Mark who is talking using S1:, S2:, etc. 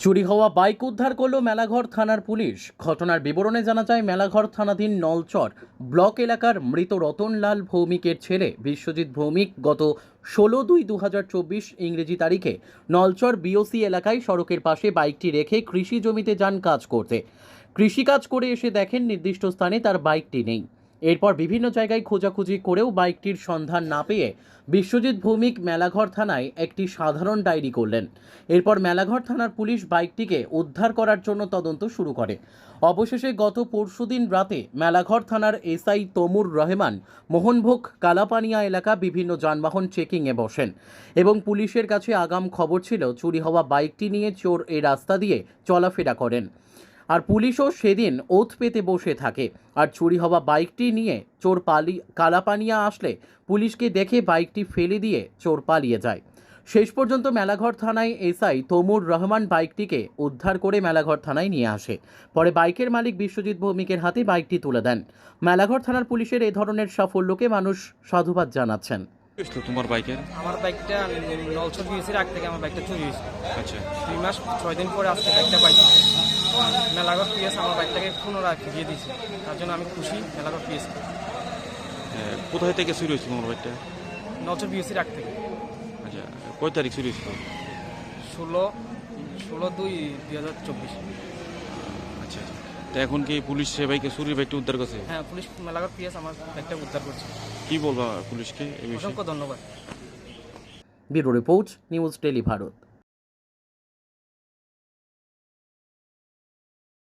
S1: চুরি হওয়া বাইক উদ্ধার করল মেলাঘর থানার পুলিশ। ঘটনার বিবরণে জানা যায়, মেলাঘর থানাধীন নলচর ব্লক এলাকার মৃত রতনলাল ভৌমিকের ছেলে বিশ্বজিৎ ভৌমিক গত 16/2/2024 ইংরেজি তারিখে নলচর বিওসি এলাকায় সড়কের পাশে বাইকটি রেখে কৃষি জমিতে যান কাজ করতে। কৃষিকাজ করে এসে দেখেন নির্দিষ্ট স্থানে তার বাইকটি নেই। এরপর বিভিন্ন জায়গায় খোঁজাখুঁজি করেও বাইকটির সন্ধান না পেয়ে বিশ্বজিৎ ভৌমিক মেলাঘর থানায় একটি সাধারণ ডায়েরি করলেন। এরপর মেলাঘর থানার পুলিশ বাইকটিকে উদ্ধার করার জন্য তদন্ত শুরু করে। অবশেষে গত পরশুদিন রাতে মেলাঘর থানার এসআই তমুর রহমান মোহনভোগ কালাপানিয়া এলাকা বিভিন্ন যানবাহন চেকিংয়ে বসেন এবং পুলিশের কাছে আগাম খবর ছিল চুরি হওয়া বাইকটি নিয়ে চোর এই রাস্তা দিয়ে চলাফেরা করেন। আর পুলিশও সেদিন ওথ পেতে বসে থাকে। আর চুরি হওয়া বাইকটি নিয়ে চোর কালাপানিয়া আসলে পুলিশকে দেখে বাইকটি ফেলে দিয়ে চোর পালিয়ে যায়। শেষ পর্যন্ত মেলাঘর থানায় এসআই তমুর রহমান বাইকটিকে উদ্ধার করে মেলাঘর থানায় নিয়ে আসে। পরে বাইকের মালিক বিশ্বজিৎ ভৌমিকের হাতে বাইকটি তুলে দেন। মেলাঘর থানার পুলিশের এই ধরনের সাফল্যকে মানুষ সাধুবাদ জানাচ্ছেন।
S2: তোমার বাইকের
S3: আমার বাইকটা নলছর বিএসির আগ থেকে আমার বাইকটা চুরি হয়েছে।
S2: আচ্ছা,
S3: 2 মাস 6 দিন পরে আজকে বাইকটা পাইছি। মেলাঘর পিএস আমার বাইকটাকে পুনরায় ফিরিয়ে দিয়েছে, তার জন্য আমি খুশি। মেলাঘর পিএস
S2: কোথায় থেকে চুরি হয়েছিল তোমার বাইকটা?
S3: নলছর বিএসির আগ থেকে।
S2: আচ্ছা, কয় তারিখ চুরি হয়েছিল?
S3: 16/2/2024।
S2: আচ্ছা, তো এখন কি পুলিশ সে বাইকে চুরির বাইকটা উদ্ধার করছে?
S3: হ্যাঁ, পুলিশ মেলাঘর পিএস আমার বাইকটা উদ্ধার করছে।
S2: কি বলবা পুলিশকে এই বিষয়ে?
S3: অসংখ্য ধন্যবাদ।
S1: Bureau report, news tele Bharat.